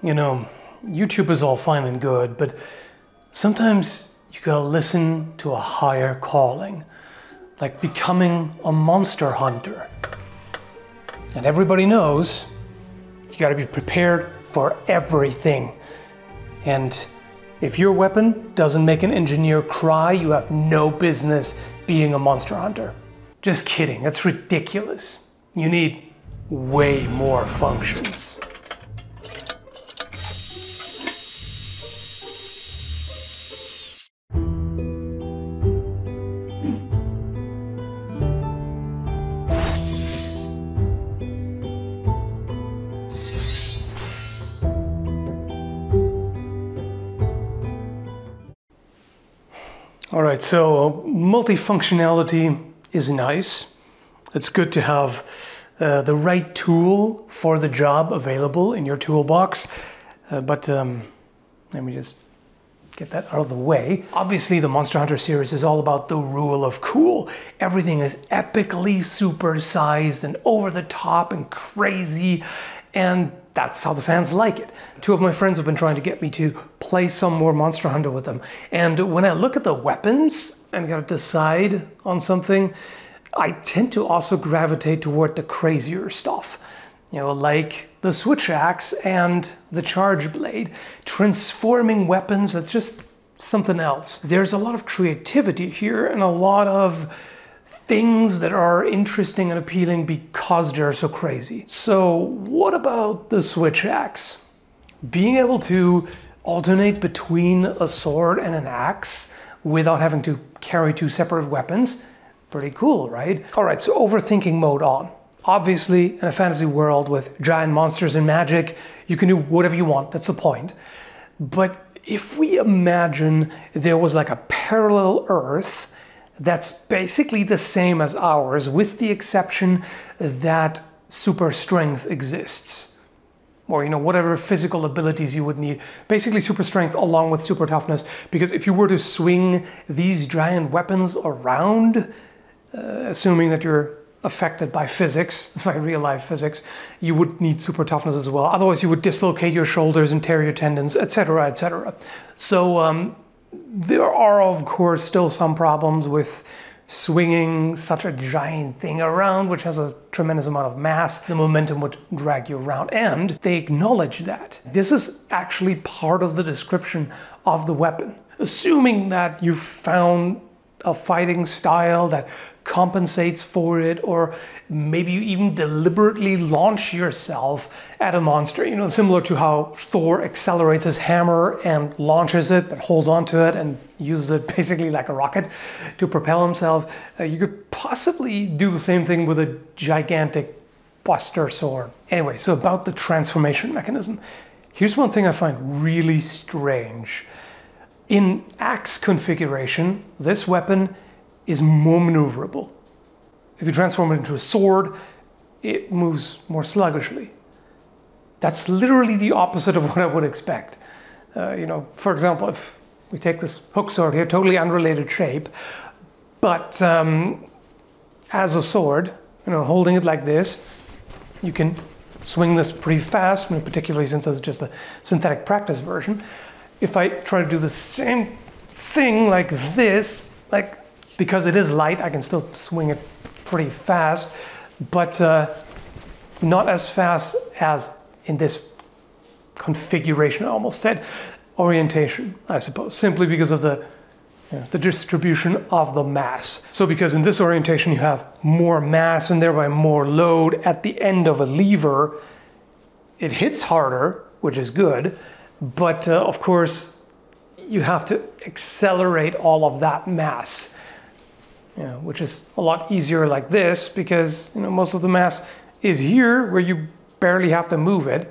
You know, YouTube is all fine and good, but sometimes you gotta listen to a higher calling, like becoming a monster hunter. And everybody knows you gotta be prepared for everything. And if your weapon doesn't make an engineer cry, you have no business being a monster hunter. Just kidding, that's ridiculous. You need way more functions. All right, so multifunctionality is nice. It's good to have the right tool for the job available in your toolbox. But let me just get that out of the way. Obviously, the Monster Hunter series is all about the rule of cool. Everything is epically supersized and over the top and crazy, and that's how the fans like it. Two of my friends have been trying to get me to play some more Monster Hunter with them. And when I look at the weapons and gotta decide on something, I tend to also gravitate toward the crazier stuff. You know, like the Switchaxe and the Charge Blade. Transforming weapons, that's just something else. There's a lot of creativity here and a lot of things that are interesting and appealing because they're so crazy. So what about the Switchaxe? Being able to alternate between a sword and an axe without having to carry two separate weapons, pretty cool, right? All right, so overthinking mode on. Obviously, in a fantasy world with giant monsters and magic, you can do whatever you want, that's the point. But if we imagine there was like a parallel Earth that's basically the same as ours, with the exception that super strength exists. Or, you know, whatever physical abilities you would need. Basically super strength along with super toughness, because if you were to swing these giant weapons around, assuming that you're affected by physics, by real life physics, you would need super toughness as well. Otherwise you would dislocate your shoulders and tear your tendons, etc., etc. So there are, of course, still some problems with swinging such a giant thing around, which has a tremendous amount of mass. The momentum would drag you around, and they acknowledge that. This is actually part of the description of the weapon. Assuming that you've found a fighting style that compensates for it, or maybe you even deliberately launch yourself at a monster, you know, similar to how Thor accelerates his hammer and launches it, but holds onto it and uses it basically like a rocket to propel himself. You could possibly do the same thing with a gigantic buster sword. Anyway, so about the transformation mechanism. Here's one thing I find really strange. In axe configuration, this weapon is more maneuverable. If you transform it into a sword, it moves more sluggishly. That's literally the opposite of what I would expect. You know, for example, if we take this hook sword here, totally unrelated shape, but as a sword, you know, holding it like this, you can swing this pretty fast, you know, particularly since it's just a synthetic practice version. If I try to do the same thing like this, like, because it is light, I can still swing it pretty fast, but not as fast as in this configuration, I almost said. Orientation, I suppose, simply because of the distribution of the mass. So because in this orientation you have more mass and thereby more load at the end of a lever, it hits harder, which is good, but of course you have to accelerate all of that mass. You know, which is a lot easier like this, because, you know, most of the mass is here where you barely have to move it.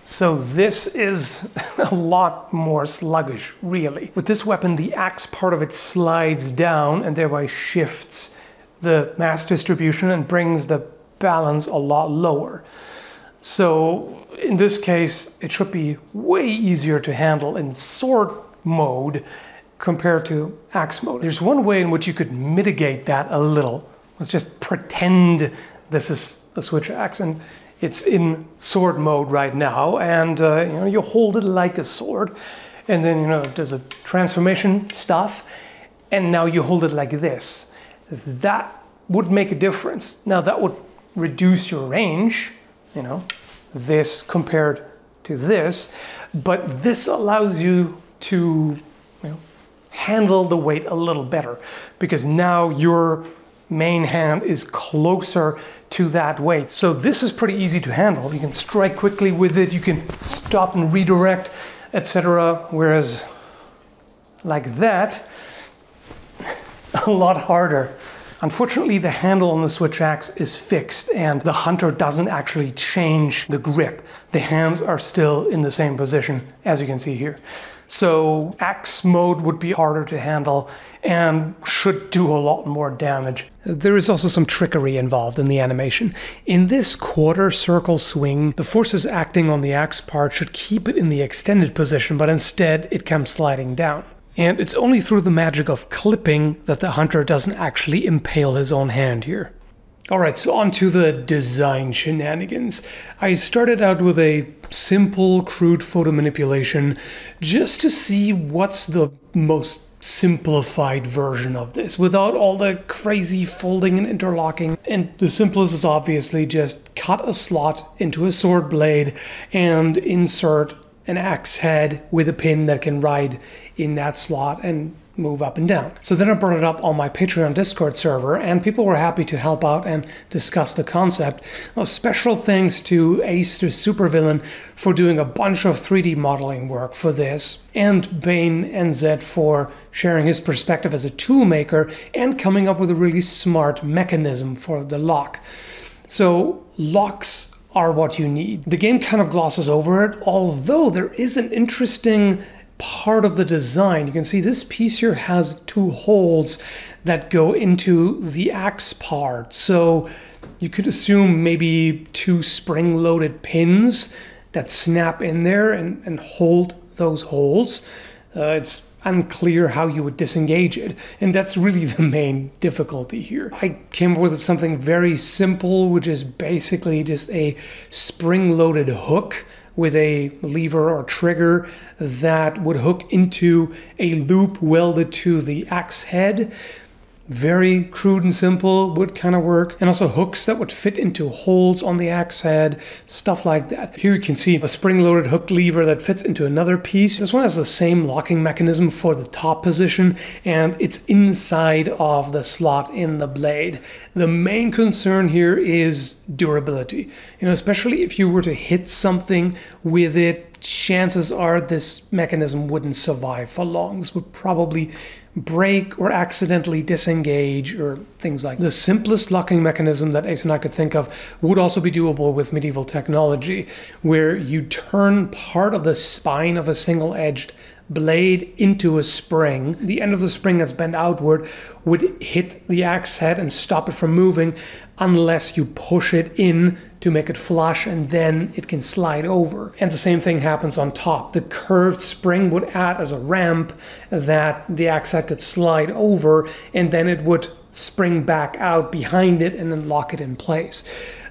So this is a lot more sluggish, really. With this weapon, the axe part of it slides down and thereby shifts the mass distribution and brings the balance a lot lower. So in this case, it should be way easier to handle in sword mode compared to axe mode. There's one way in which you could mitigate that a little. Let's just pretend this is a Switchaxe, and it's in sword mode right now, and you know, you hold it like a sword, and then, you know, there's a transformation stuff, and now you hold it like this. That would make a difference. Now that would reduce your range, you know, this compared to this, but this allows you to, you know, handle the weight a little better, because now your main hand is closer to that weight. So this is pretty easy to handle. You can strike quickly with it, you can stop and redirect, etc. Whereas like that, a lot harder. Unfortunately, the handle on the Switchaxe is fixed and the hunter doesn't actually change the grip. The hands are still in the same position, as you can see here. So axe mode would be harder to handle and should do a lot more damage. There is also some trickery involved in the animation. In this quarter circle swing, the forces acting on the axe part should keep it in the extended position, but instead it comes sliding down. And it's only through the magic of clipping that the hunter doesn't actually impale his own hand here. Alright, so on to the design shenanigans. I started out with a simple, crude photo manipulation just to see what's the most simplified version of this, without all the crazy folding and interlocking. And the simplest is obviously just cut a slot into a sword blade and insert an axe head with a pin that can ride in that slot and move up and down. So then I brought it up on my Patreon Discord server, and people were happy to help out and discuss the concept. Well, special thanks to Ace the Supervillain for doing a bunch of 3D modeling work for this, and BaneNZ for sharing his perspective as a tool maker and coming up with a really smart mechanism for the lock. So locks are what you need. The game kind of glosses over it, although there is an interesting part of the design. You can see this piece here has two holes that go into the axe part. So you could assume maybe two spring-loaded pins that snap in there and hold those holes. It's unclear how you would disengage it, and that's really the main difficulty here. I came up with something very simple, which is basically just a spring-loaded hook with a lever or trigger that would hook into a loop welded to the axe head. Very crude and simple, would kind of work. And also hooks that would fit into holes on the axe head, stuff like that. Here you can see a spring-loaded hook lever that fits into another piece. This one has the same locking mechanism for the top position, and it's inside of the slot in the blade. The main concern here is durability. You know, especially if you were to hit something with it, chances are this mechanism wouldn't survive for long. This would probably break or accidentally disengage or things like that. The simplest locking mechanism that Ace and I could think of would also be doable with medieval technology, where you turn part of the spine of a single-edged blade into a spring. The end of the spring that's bent outward would hit the axe head and stop it from moving unless you push it in to make it flush, and then it can slide over. And the same thing happens on top. The curved spring would act as a ramp that the axe head could slide over, and then it would spring back out behind it and then lock it in place.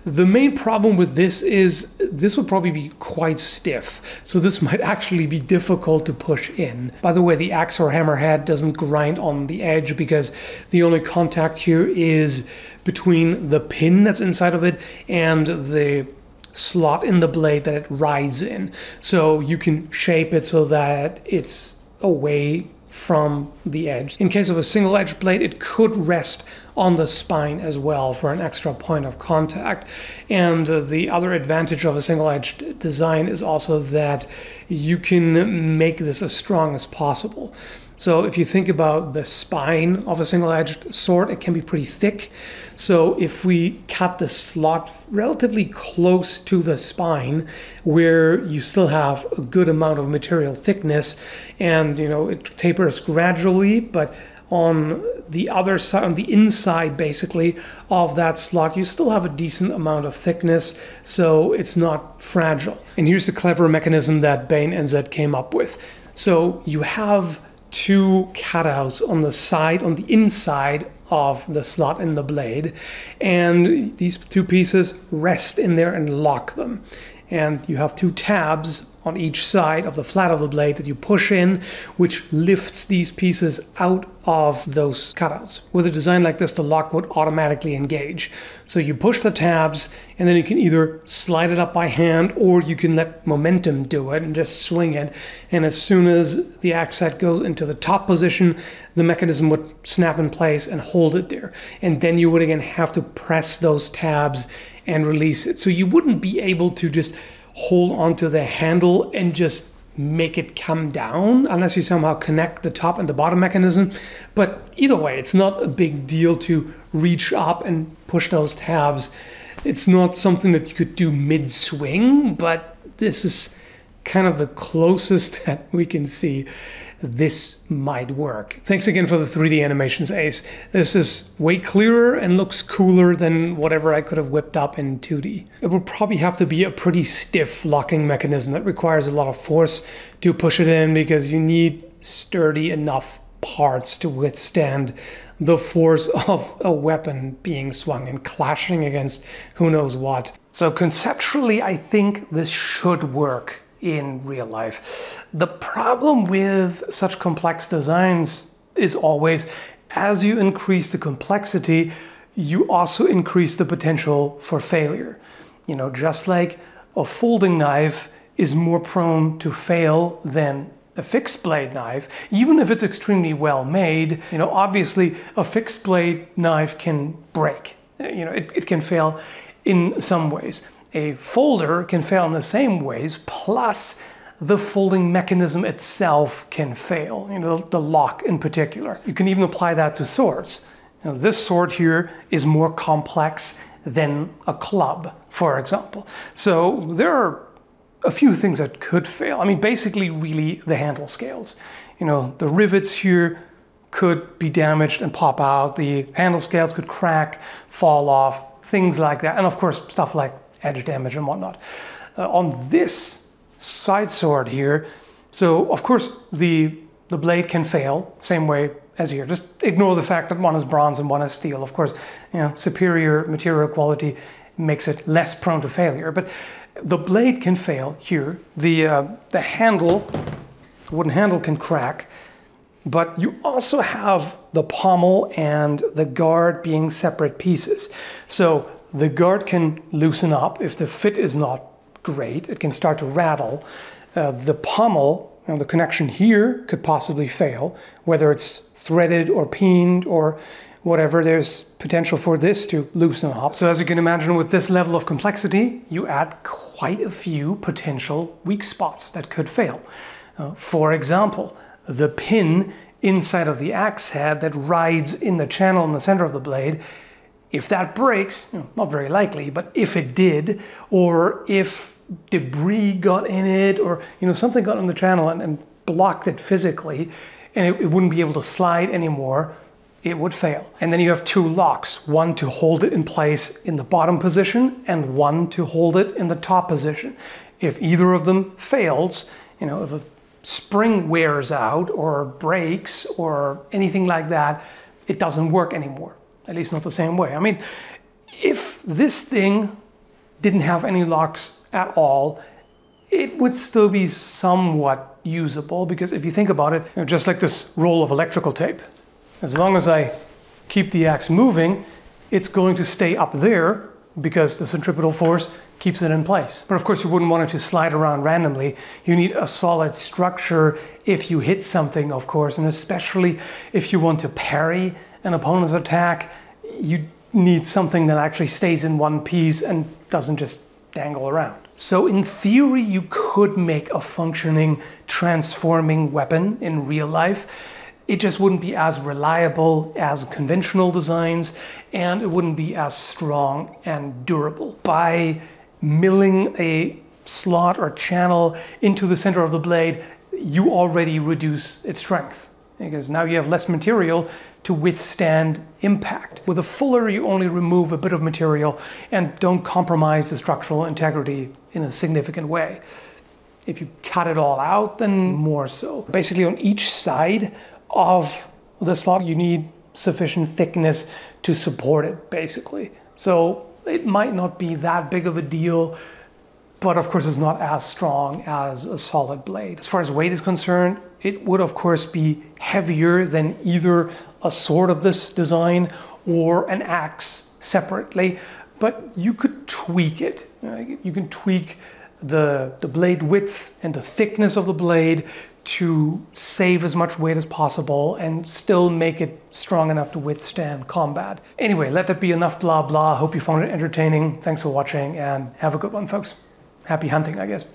The main problem with this is this would probably be quite stiff, so this might actually be difficult to push in. By the way, the axe or hammer head doesn't grind on the edge because the only contact here is between the pin that's inside of it and the slot in the blade that it rides in. So you can shape it so that it's away from the edge. In case of a single-edged blade, it could rest on the spine as well for an extra point of contact. And the other advantage of a single-edged design is also that you can make this as strong as possible. So if you think about the spine of a single-edged sword, it can be pretty thick. So if we cut the slot relatively close to the spine, where you still have a good amount of material thickness, and it tapers gradually, but on the other side, on the inside basically of that slot, you still have a decent amount of thickness, so it's not fragile. And here's the clever mechanism that BaneNZ came up with. So you have two cutouts on the side, on the inside of the slot in the blade, and these two pieces rest in there and lock them. And you have two tabs on each side of the flat of the blade that you push in, which lifts these pieces out of those cutouts. With a design like this, the lock would automatically engage. So you push the tabs, and then you can either slide it up by hand, or you can let momentum do it and just swing it. And as soon as the axe head goes into the top position, the mechanism would snap in place and hold it there. And then you would again have to press those tabs and release it. So you wouldn't be able to just hold onto the handle and just make it come down unless you somehow connect the top and the bottom mechanism. But either way, it's not a big deal to reach up and push those tabs. It's not something that you could do mid-swing, but this is kind of the closest that we can see this might work. Thanks again for the 3D animations, Ace. This is way clearer and looks cooler than whatever I could have whipped up in 2D. It will probably have to be a pretty stiff locking mechanism that requires a lot of force to push it in, because you need sturdy enough parts to withstand the force of a weapon being swung and clashing against who knows what. So conceptually, I think this should work in real life. The problem with such complex designs is always, as you increase the complexity, you also increase the potential for failure. You know, just like a folding knife is more prone to fail than a fixed blade knife, even if it's extremely well made. You know, obviously a fixed blade knife can break. You know, it can fail in some ways. A folder can fail in the same ways, plus the folding mechanism itself can fail, you know, the lock in particular. You can even apply that to swords. You know, this sword here is more complex than a club, for example. So there are a few things that could fail. I mean, basically really the handle scales. You know, the rivets here could be damaged and pop out. The handle scales could crack, fall off, things like that. And of course, stuff like edge damage and whatnot. On this side sword here, so of course the blade can fail, same way as here. Just ignore the fact that one is bronze and one is steel. Of course, you know, superior material quality makes it less prone to failure. But the blade can fail here. The handle, the wooden handle can crack, but you also have the pommel and the guard being separate pieces. So the guard can loosen up if the fit is not great. It can start to rattle. The pommel, you know, the connection here could possibly fail, whether it's threaded or peened or whatever. There's potential for this to loosen up. So as you can imagine, with this level of complexity, you add quite a few potential weak spots that could fail. For example, the pin inside of the axe head that rides in the channel in the center of the blade, if that breaks, you know, not very likely, but if it did, or if debris got in it, or you know, something got in the channel and blocked it physically, and it wouldn't be able to slide anymore, it would fail. And then you have two locks, one to hold it in place in the bottom position and one to hold it in the top position. If either of them fails, you know, if a spring wears out or breaks or anything like that, it doesn't work anymore. At least not the same way. I mean, if this thing didn't have any locks at all, it would still be somewhat usable, because if you think about it, you know, just like this roll of electrical tape, as long as I keep the axe moving, it's going to stay up there because the centripetal force keeps it in place. But of course you wouldn't want it to slide around randomly. You need a solid structure if you hit something, of course, and especially if you want to parry an opponent's attack, you need something that actually stays in one piece and doesn't just dangle around. So in theory, you could make a functioning transforming weapon in real life. It just wouldn't be as reliable as conventional designs, and it wouldn't be as strong and durable. By milling a slot or channel into the center of the blade, you already reduce its strength, because now you have less material to withstand impact. With a fuller, you only remove a bit of material and don't compromise the structural integrity in a significant way. If you cut it all out, then more so. Basically on each side of the slot, you need sufficient thickness to support it, basically. So it might not be that big of a deal, but of course it's not as strong as a solid blade. As far as weight is concerned, it would of course be heavier than either a sword of this design or an axe separately, but you could tweak it. You can tweak the blade width and the thickness of the blade to save as much weight as possible and still make it strong enough to withstand combat. Anyway, let that be enough blah blah. Hope you found it entertaining. Thanks for watching and have a good one, folks. Happy hunting, I guess.